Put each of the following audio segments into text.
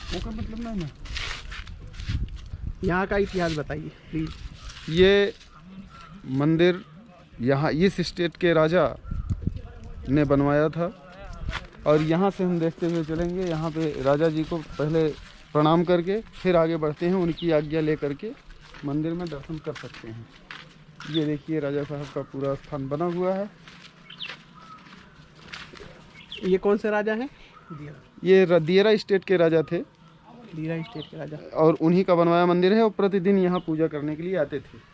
वो का मतलब नहीं ना। यहाँ का इतिहास बताइए प्लीज। ये मंदिर यहाँ इस स्टेट के राजा ने बनवाया था और यहाँ से हम देखते हुए चलेंगे। यहाँ पे राजा जी को पहले प्रणाम करके फिर आगे बढ़ते हैं। उनकी आज्ञा लेकर के मंदिर में दर्शन कर सकते हैं। ये देखिए राजा साहब का पूरा स्थान बना हुआ है। ये कौन से राजा हैं? ये दियरा स्टेट के राजा थे। दियरा स्टेट के राजा। और उन्हीं का बनवाया मंदिर है और प्रतिदिन यहाँ पूजा करने के लिए आते थे।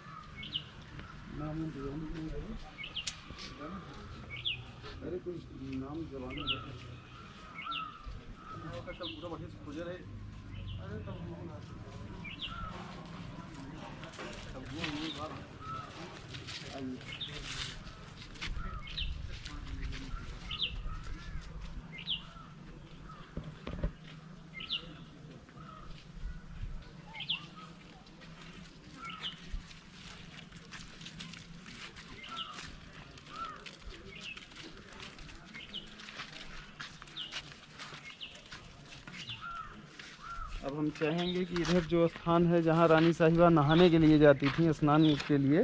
अब हम चाहेंगे कि इधर जो स्थान है जहाँ रानी साहिबा नहाने के लिए जाती थी, स्नान के लिए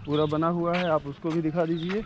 पूरा बना हुआ है, आप उसको भी दिखा दीजिए।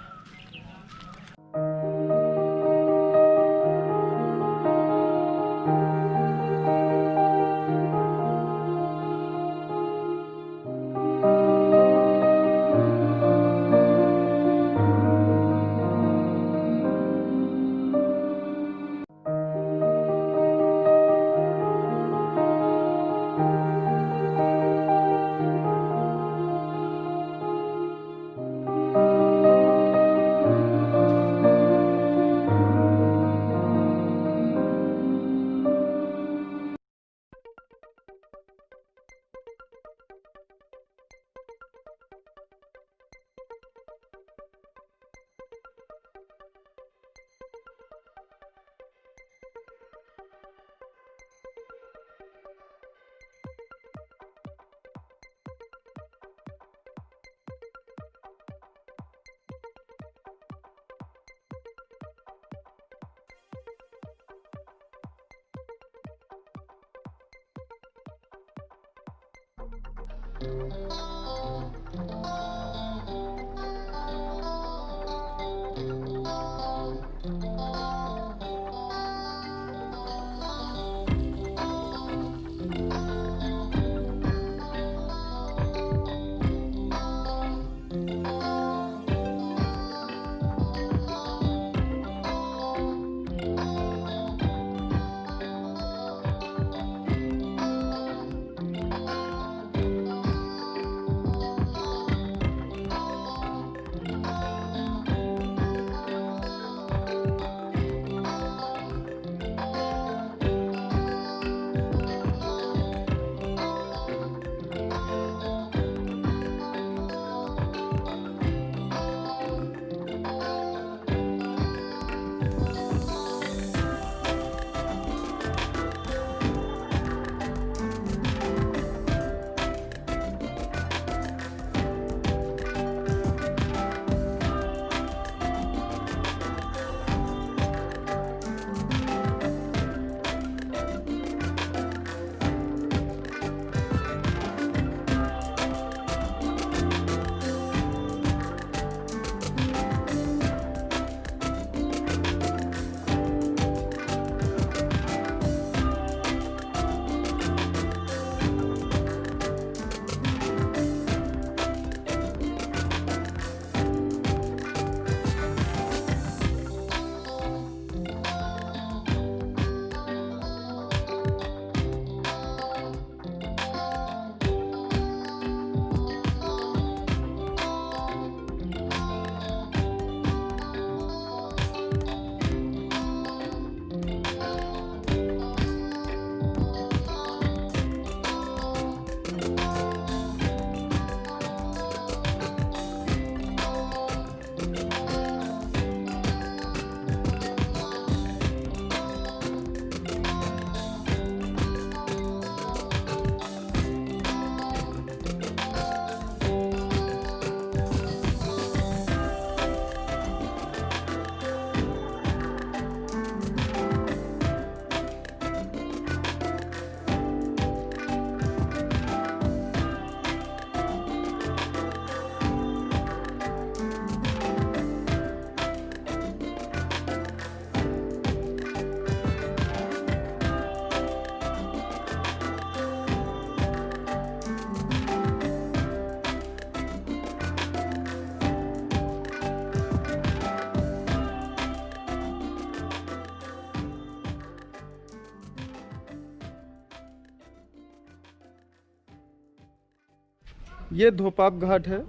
ये धोपाप घाट है।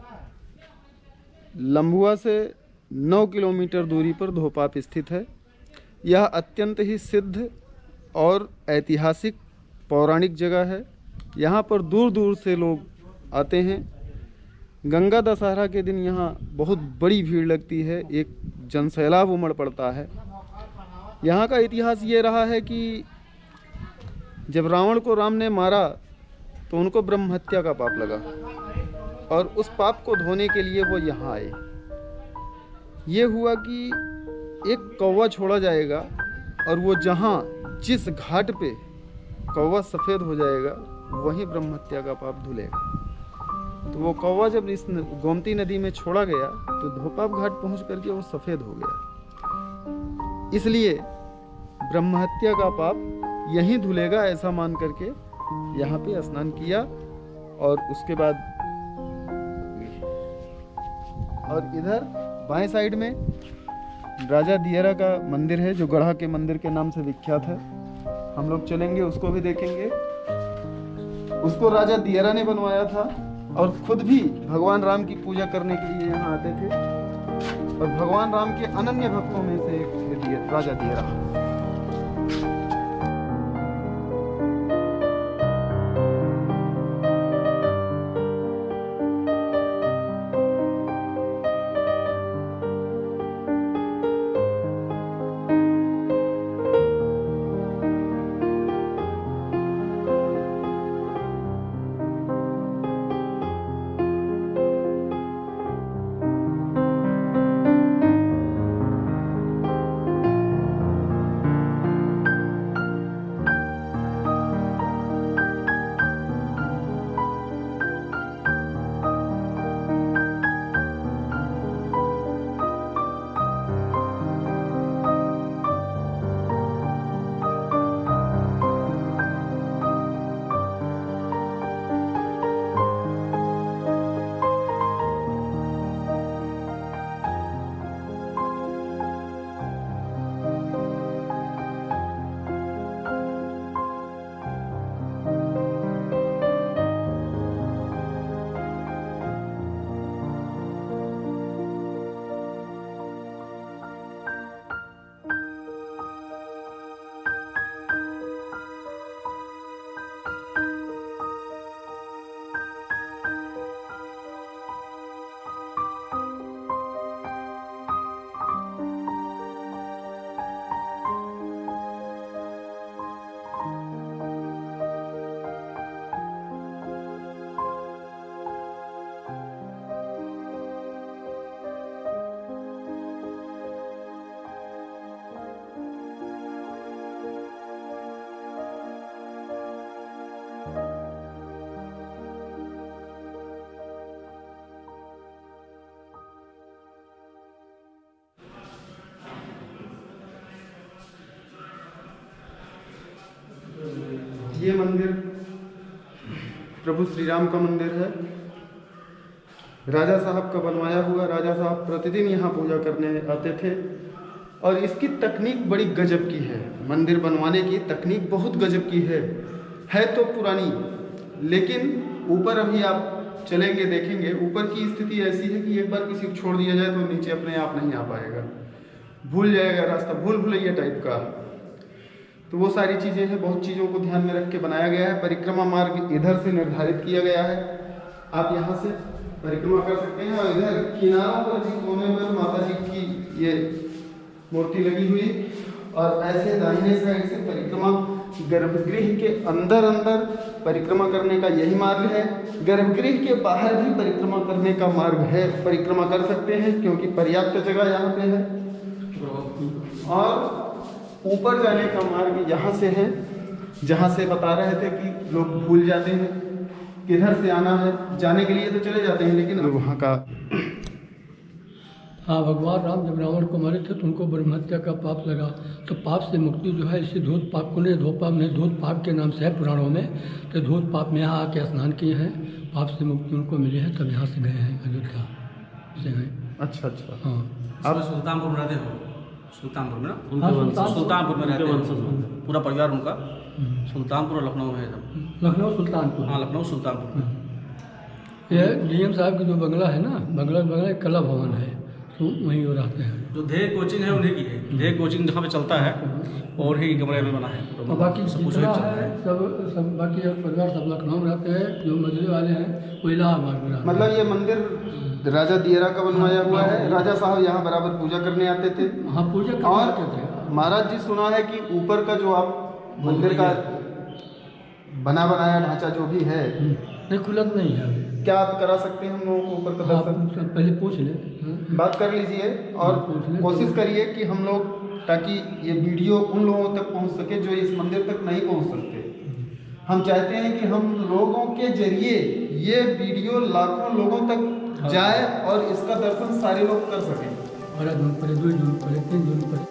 लंबुआ से 9 किलोमीटर दूरी पर धोपाप स्थित है। यह अत्यंत ही सिद्ध और ऐतिहासिक पौराणिक जगह है। यहाँ पर दूर दूर से लोग आते हैं। गंगा दशहरा के दिन यहाँ बहुत बड़ी भीड़ लगती है, एक जनसैलाब उमड़ पड़ता है। यहाँ का इतिहास ये रहा है कि जब रावण को राम ने मारा तो उनको ब्रह्म हत्या का पाप लगा और उस पाप को धोने के लिए वो यहाँ आए। ये हुआ कि एक कौवा छोड़ा जाएगा और वो जहाँ जिस घाट पे कौवा सफ़ेद हो जाएगा वहीं ब्रह्म हत्या का पाप धुलेगा। तो वो कौवा जब इस गोमती नदी में छोड़ा गया तो धोपाप घाट पहुँच करके वो सफ़ेद हो गया। इसलिए ब्रह्म हत्या का पाप यहीं धुलेगा ऐसा मान करके यहाँ पे स्नान किया। और उसके बाद और इधर बाएं साइड में राजा दियरा का मंदिर है जो गढ़ा के मंदिर के नाम से विख्यात है। हम लोग चलेंगे, उसको भी देखेंगे। उसको राजा दियरा ने बनवाया था और खुद भी भगवान राम की पूजा करने के लिए यहाँ आते थे और भगवान राम के अनन्य भक्तों में से एक थे राजा दियरा। ये मंदिर प्रभु श्री राम का मंदिर है। राजा साहब का बनवाया हुआ। राजा साहब प्रतिदिन यहाँ पूजा करने आते थे और इसकी तकनीक बड़ी गजब की है। मंदिर बनवाने की तकनीक बहुत गजब की है तो पुरानी, लेकिन ऊपर अभी आप चलेंगे देखेंगे ऊपर की स्थिति ऐसी है कि एक बार किसी को छोड़ दिया जाए तो नीचे अपने आप नहीं आ पाएगा, भूल जाएगा रास्ता, भूल भुलैया टाइप का। तो वो सारी चीज़ें हैं, बहुत चीज़ों को ध्यान में रख के बनाया गया है। परिक्रमा मार्ग इधर से निर्धारित किया गया है, आप यहाँ से परिक्रमा कर सकते हैं। और इधर किनारों पर भी कोने पर माता जी की ये मूर्ति लगी हुई और ऐसे दाहिने साइड से परिक्रमा गर्भगृह के अंदर परिक्रमा करने का यही मार्ग है। गर्भगृह के बाहर भी परिक्रमा करने का मार्ग है, परिक्रमा कर सकते हैं क्योंकि पर्याप्त जगह यहाँ पे है। और ऊपर जाने का मार्ग यहाँ से है, जहाँ से बता रहे थे कि लोग भूल जाते हैं किधर से आना है। जाने के लिए तो चले जाते हैं लेकिन वहाँ का हाँ, भगवान राम जब रावण को मारे थे तो उनको ब्रह्म हत्या का पाप लगा। तो पाप से मुक्ति जो है इसी धूत पाप कुने धोपाप ने धूत पाप के नाम से है पुराणों में। तो धूत पाप में यहाँ आके स्नान किए हैं, पाप से मुक्ति उनको मिली है, तब यहाँ से गए हैं अयोध्या से गए। अच्छा अच्छा। हाँ, आप सुल्तानपुर में रहते हो? सुल्तानपुर में ना? हाँ, सुल्तानपुर में रहते हैं, पूरा परिवार उनका सुल्तानपुर और लखनऊ में है सब। लखनऊ सुल्तानपुर। हाँ, लखनऊ सुल्तानपुर में। ये डीएम साहब की जो बंगला है ना, बंगला एक कला भवन है, तो वहीं वो रहते हैं। जो ध्येय कोचिंग है उन्हीं की है। ध्येय कोचिंग जहाँ पे चलता है और ही कमरे में बना है। और बाकी सब कुछ जितना वहीं चलता है सब बाकी और परिवार सब लखनऊ में रहते हैं, जो मजदूरी वाले हैं वो इलाहाबाद में रहते हैं। मतलब ये मंदिर राजा दियरा का बनवाया हुआ है। राजा साहब यहाँ बराबर पूजा करने आते थे। हाँ, पूजा करते और थे। महाराज जी सुना है कि ऊपर का जो आप मंदिर का बना बनाया ढांचा जो भी है, नहीं, खुला तो नहीं है अभी। क्या आप करा सकते हैं हम लोगों को ऊपर का आप दर्शन? पहले पूछ लें। बात कर लीजिए और कोशिश करिए कि हम लोग, ताकि ये वीडियो उन लोगों तक पहुंच सके जो इस मंदिर तक नहीं पहुंच सकते। हम चाहते हैं कि हम लोगों के जरिए ये वीडियो लाखों लोगों तक जाए और इसका दर्शन सारे लोग कर सकें। 12 जून पर, 2 जून पर, 3 जून पर।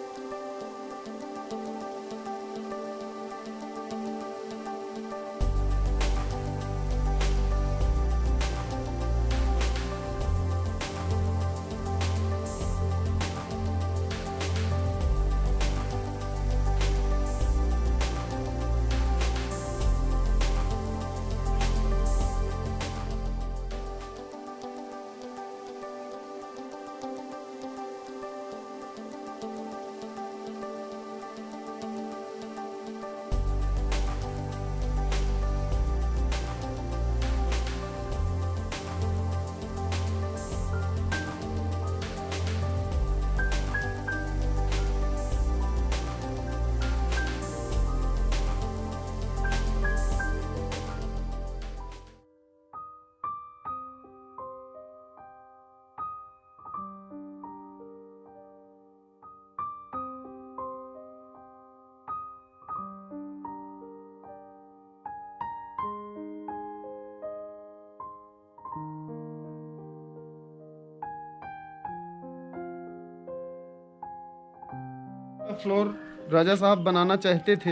फ्लोर राजा साहब बनाना चाहते थे।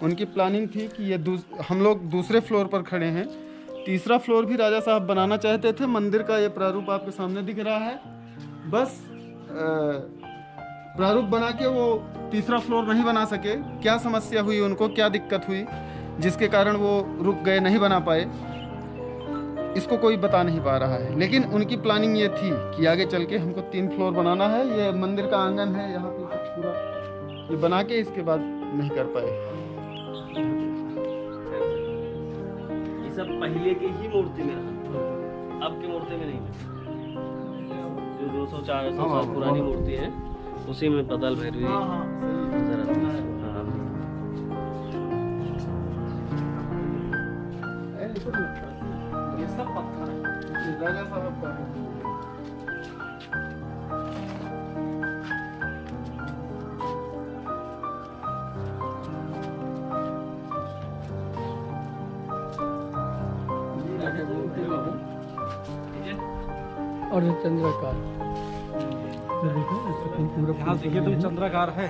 उनकी प्लानिंग थी कि ये हम लोग दूसरे फ्लोर पर खड़े हैं। तीसरा फ्लोर भी राजा साहब बनाना चाहते थे। मंदिर का ये प्रारूप आपके सामने दिख रहा है। बस प्रारूप बना के वो तीसरा फ्लोर नहीं बना सके। क्या समस्या हुई उनको, क्या दिक्कत हुई जिसके कारण वो रुक गए, नहीं बना पाए, इसको कोई बता नहीं पा रहा है। लेकिन उनकी प्लानिंग ये थी कि आगे चल के हमको 3 फ्लोर बनाना है। ये मंदिर का आंगन है, यहाँ पे पूरा ये बना के इसके बाद नहीं कर पाए। ये सब पहले की ही मूर्ति में रहा, अब की मूर्ति में नहीं। जो 200-400 साल पुरानी मूर्ति है उसी में बदल भैरवी नजर आती है। ये सब पत्थर है, राजा साहब का है। और ये चंद्राकार, देखो पूरा यहाँ देखिए तो चंद्राकार है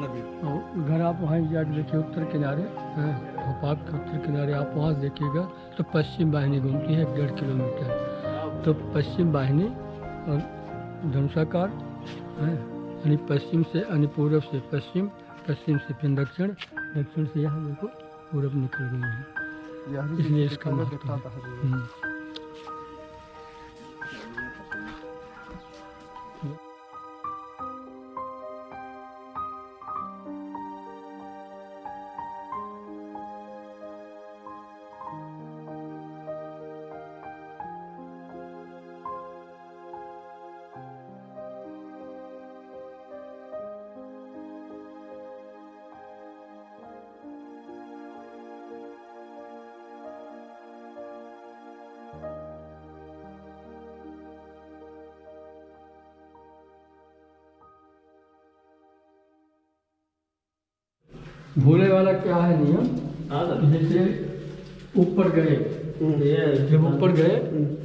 नदी। और उधर आप वहाँ जाकर देखिए उत्तर किनारे, भोपाल के उत्तर किनारे आप वहाँ देखिएगा तो पश्चिम वाहिनी घूमती है 1.5 किलोमीटर। तो पश्चिम वाहिनी और धनुषाकार है, यानी पश्चिम से, यानी पूरब से पश्चिम, पश्चिम से फिर दक्षिण, दक्षिण से यहाँ देखो पूरब निकल गई है, इसलिए इसका महत्व है। भोले वाला क्या है नियम, जैसे ऊपर गए, जब ऊपर गए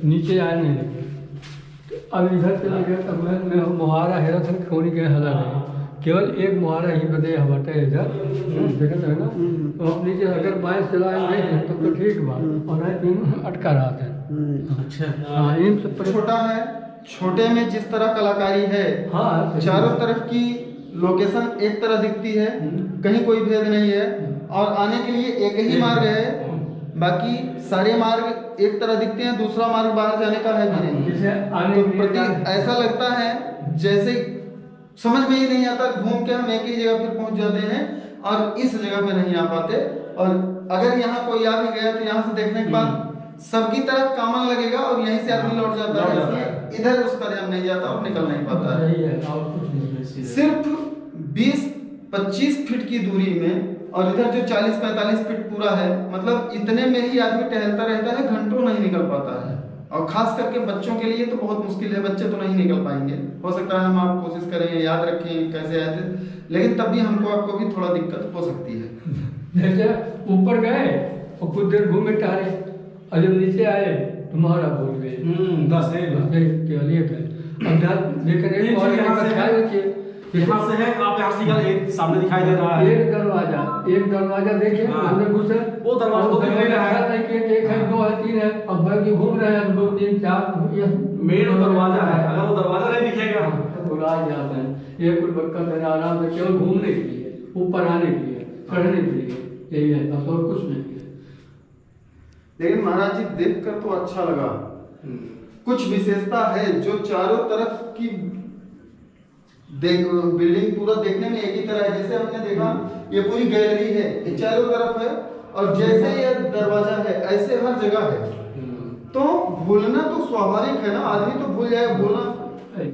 नीचे आए नहीं लगे, तो अब इधर चले गए तब मैं मुहारा हेरा था कौन गए हला नहीं, केवल एक मुहारा ही बदे हवाटे इधर देखते है ना। तो अब नीचे अगर बाएं चला गए तब तो ठीक बात, और नहीं अटका रहा था। अच्छा, हाँ, इन सब पर छोटा है, छोटे में जिस तरह कलाकारी है, हाँ, चारों तरफ की लोकेशन एक तरह दिखती है, कहीं कोई भेद नहीं है, और आने के लिए एक ही मार्ग है। बाकी सारे मार्ग एक तरह दिखते हैं, दूसरा मार्ग बाहर जाने का है भी नहीं। जैसे आने तो के लिए प्रतीक ऐसा लगता है जैसे समझ में ही नहीं आता, घूम के हम एक ही जगह फिर पहुंच जाते हैं और इस जगह पे नहीं आ पाते। और अगर यहाँ कोई आ भी गया तो यहाँ से देखने के बाद सबकी तरफ कॉमन लगेगा और यहीं से आदमी लौट जाता है, इसलिए इधर उस तरह नहीं जाता और निकल नहीं पाता है। यही है और कुछ नहीं। सिर्फ 20-25 फीट की दूरी में और इधर जो 40-45 फीट पूरा है, मतलब इतने में ही आदमी टहलता रहता है, घंटों नहीं निकल पाता है। और खास करके बच्चों के लिए तो बहुत मुश्किल है, बच्चे तो नहीं निकल पाएंगे। हो सकता है हम आप कोशिश करें, याद रखें कैसे आए थे, लेकिन तब भी हमको आपको भी थोड़ा दिक्कत हो सकती है। जैसे ऊपर गए और कुछ देर घूमे टहले और जब नीचे आए तुम्हारा भूल गए। बस है केवल ये है। अब लेकिन एक और यहाँ से ख्याल रखिए, यहाँ से है, आप यहाँ से निकल, एक सामने दिखाई दे रहा है एक दरवाजा देखिए, हाँ। अंदर घुसे वो दरवाजा तो दिख नहीं रहा है। एक है, दो है, तीन है, अब बाकी घूम रहे हैं 2 3 4 मेन दरवाजा है, अगर वो दरवाजा नहीं दिखेगा तो बुला जाते हैं। ये कुछ बक्का मेरा आराम से केवल घूमने के लिए, ऊपर आने के लिए, चढ़ने के लिए, यही है, बस और कुछ नहीं है। लेकिन महाराज जी देखकर तो अच्छा लगा। कुछ विशेषता है जो चारों तरफ की बिल्डिंग पूरा देखने में एक ही तरह है। जैसे हमने देखा ये पूरी गैलरी है, ये चारों तरफ है, और जैसे ये दरवाजा है ऐसे हर जगह है। तो भूलना तो स्वाभाविक है ना, आदमी तो भूल जाए, भूलना